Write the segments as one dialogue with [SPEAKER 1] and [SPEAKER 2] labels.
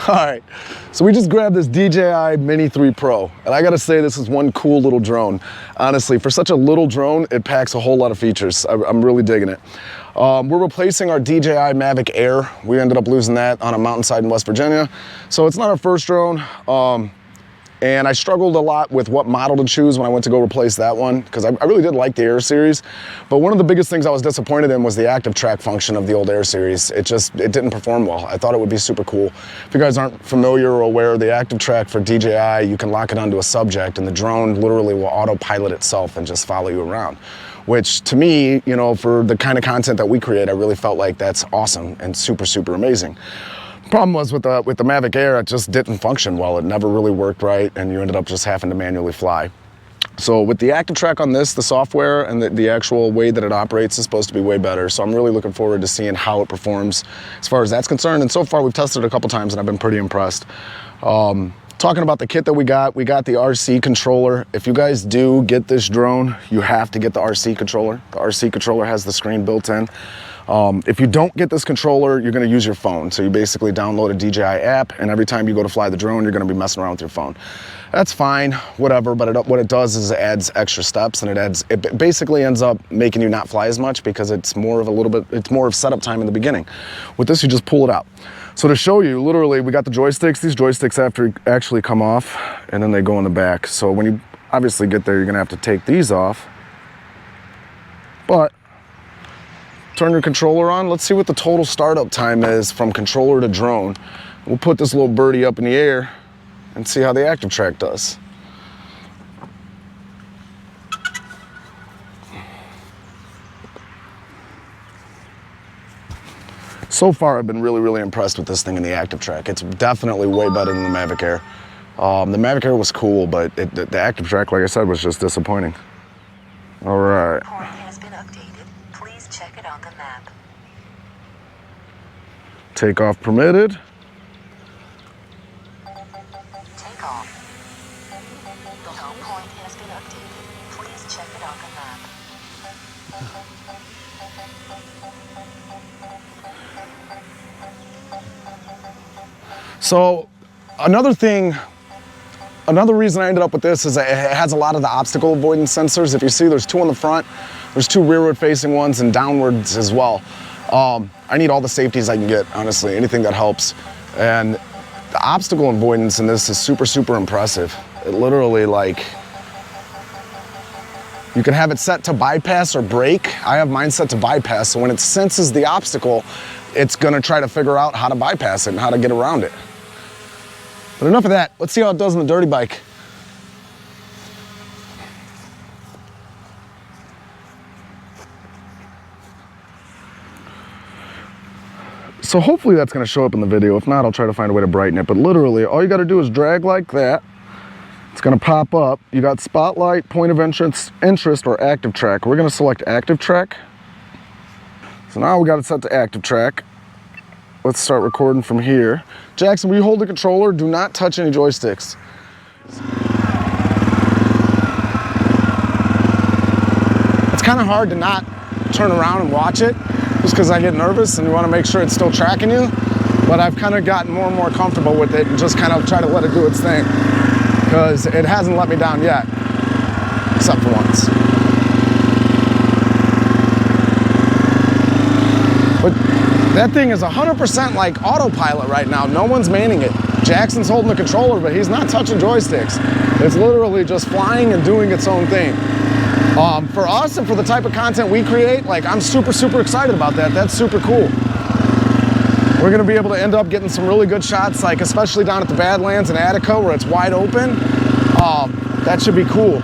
[SPEAKER 1] All right, so we just grabbed this DJI Mini 3 Pro, and I gotta say this is one cool little drone. Honestly, for such a little drone, it packs a whole lot of features. I'm really digging it. We're replacing our DJI Mavic Air. We ended up losing that on a mountainside in West Virginia. So it's not our first drone. And I struggled a lot with what model to choose when I went to go replace that one, because I really did like the Air series. But one of the biggest things I was disappointed in was the ActiveTrack function of the old Air series. It didn't perform well. I thought it would be super cool. If you guys aren't familiar or aware, the ActiveTrack for DJI, you can lock it onto a subject and the drone literally will autopilot itself and just follow you around. Which to me, you know, for the kind of content that we create, I really felt like that's awesome and super, super amazing. Problem was with the Mavic Air, it just didn't function well. It never really worked right, and you ended up just having to manually fly. So with the ActiveTrack on this, the software and the actual way that it operates is supposed to be way better. So I'm really looking forward to seeing how it performs as far as that's concerned. And so far we've tested it a couple times and I've been pretty impressed. Talking about the kit that we got the RC controller. If you guys do get this drone, you have to get the RC controller. The RC controller has the screen built in. If you don't get this controller, you're gonna use your phone. So you basically download a DJI app, and every time you go to fly the drone, you're gonna be messing around with your phone. That's fine, whatever, but what it does is it adds extra steps, and it basically ends up making you not fly as much because it's more of setup time in the beginning. With this, you just pull it out. So to show you, literally, we got the joysticks. These joysticks actually come off, and then they go in the back. So when you obviously get there, you're gonna have to take these off, but turn your controller on. Let's see what the total startup time is from controller to drone. We'll put this little birdie up in the air and see how the ActiveTrack does. So far, I've been really, really impressed with this thing in the ActiveTrack. It's definitely way better than the Mavic Air. The Mavic Air was cool, but the ActiveTrack, like I said, was just disappointing. All right.
[SPEAKER 2] Check it on the map.
[SPEAKER 1] Takeoff permitted.
[SPEAKER 2] Take off. The home point has been updated. Please check it on the map.
[SPEAKER 1] So another reason I ended up with this is it has a lot of the obstacle avoidance sensors. If you see, there's two on the front. There's two rearward facing ones and downwards as well. I need all the safeties I can get, honestly, anything that helps. And the obstacle avoidance in this is super, super impressive. It literally, like, you can have it set to bypass or brake. I have mine set to bypass, so when it senses the obstacle, it's gonna try to figure out how to bypass it and how to get around it. But enough of that. Let's see how it does on the dirty bike. So hopefully that's gonna show up in the video. If not, I'll try to find a way to brighten it. But literally, all you gotta do is drag like that. It's gonna pop up. You got spotlight, point of interest, or ActiveTrack. We're gonna select ActiveTrack. So now we got it set to ActiveTrack. Let's start recording from here. Jackson, will you hold the controller? Do not touch any joysticks. It's kind of hard to not turn around and watch it, just because I get nervous and you want to make sure it's still tracking you. But I've kind of gotten more and more comfortable with it and just kind of try to let it do its thing, because it hasn't let me down yet, except for once. But that thing is 100% like autopilot right now. No one's manning it. Jackson's holding the controller, but he's not touching joysticks. It's literally just flying and doing its own thing. For us and for the type of content we create, like, I'm super, super excited about that. That's super cool. We're gonna be able to end up getting some really good shots, like especially down at the Badlands in Attica where it's wide open. That should be cool.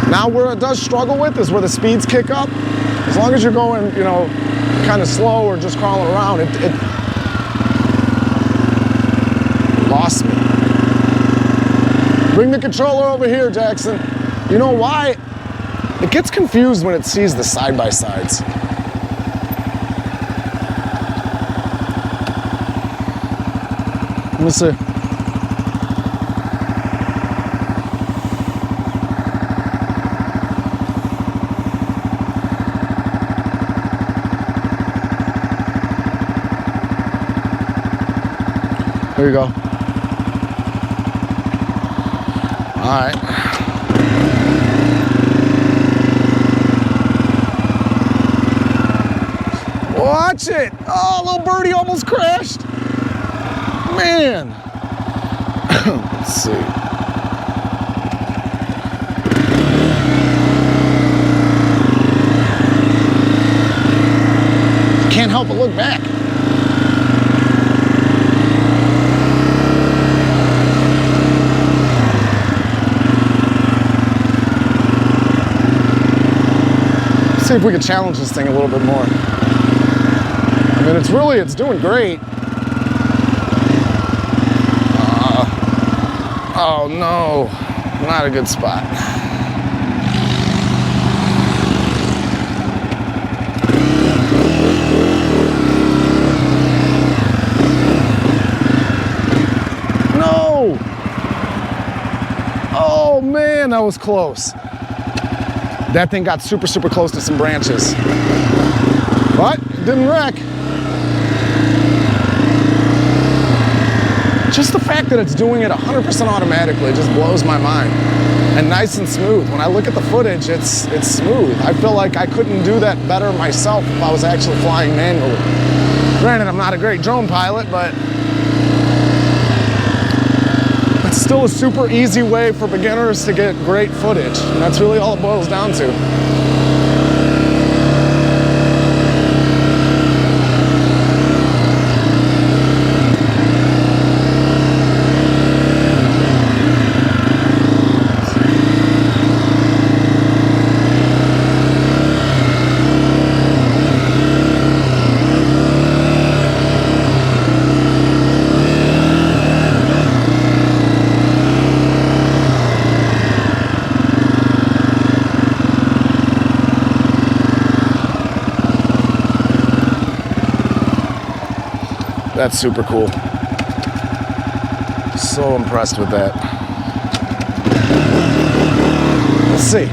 [SPEAKER 1] Now where it does struggle with is where the speeds kick up. As long as you're going, you know, kind of slow or just crawling around, it lost me. Bring the controller over here, Jackson. You know why? It gets confused when it sees the side-by-sides. Let me see. There you go. right. Watch it. Oh, little birdie almost crashed. Man. Let's see. Can't help but look back. See if we can challenge this thing a little bit more. I mean, it's doing great. Oh no, not a good spot. No! Oh man, that was close. That thing got super, super close to some branches. But it didn't wreck. Just the fact that it's doing it 100% automatically just blows my mind. And nice and smooth. When I look at the footage, it's smooth. I feel like I couldn't do that better myself if I was actually flying manually. Granted, I'm not a great drone pilot, but it's still a super easy way for beginners to get great footage. And that's really all it boils down to. That's super cool. So impressed with that. Let's see.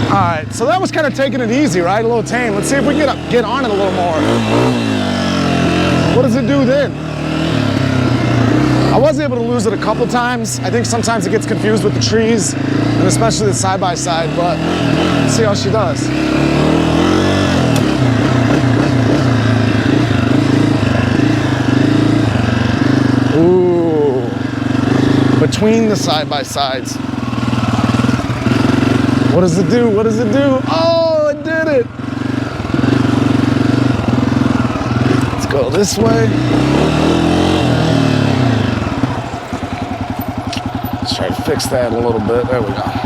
[SPEAKER 1] All right, so that was kind of taking it easy, right? A little tame. Let's see if we can get on it a little more. What does it do then? I was able to lose it a couple times. I think sometimes it gets confused with the trees, and especially the side-by-side, but let's see how she does. Ooh, between the side-by-sides. What does it do? What does it do? Oh, it did it. Let's go this way. Let's try to fix that a little bit. There we go.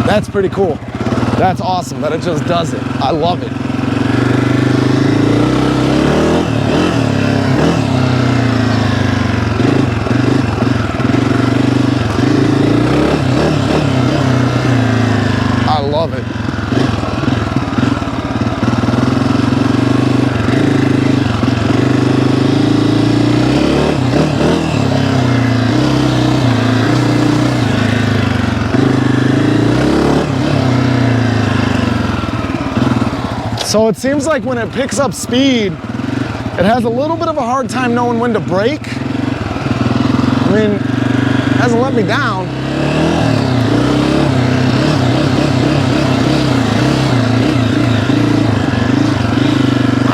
[SPEAKER 1] That's pretty cool. That's awesome that it just does it. I love it. I love it. So it seems like when it picks up speed, it has a little bit of a hard time knowing when to brake. I mean, it hasn't let me down.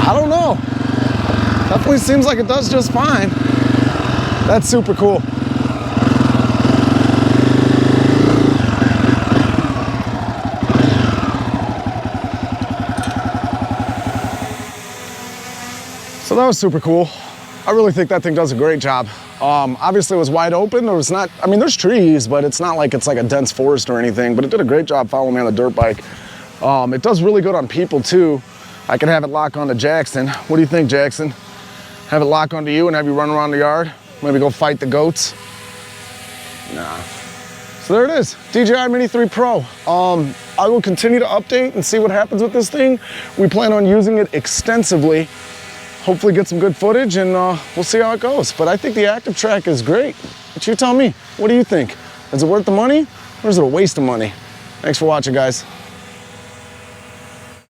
[SPEAKER 1] I don't know. Definitely seems like it does just fine. That's super cool. So that was super cool. I really think that thing does a great job. Obviously it was wide open. There was not, I mean, there's trees, but it's not like it's like a dense forest or anything, but it did a great job following me on the dirt bike. It does really good on people too. I can have it lock onto Jackson. What do you think, Jackson? Have it lock onto you and have you run around the yard? Maybe go fight the goats? Nah. So there it is, DJI Mini 3 Pro. I will continue to update and see what happens with this thing. We plan on using it extensively. hopefully get some good footage, and we'll see how it goes. But I think the ActiveTrack is great. But you tell me, what do you think? Is it worth the money, or is it a waste of money? Thanks for watching, guys.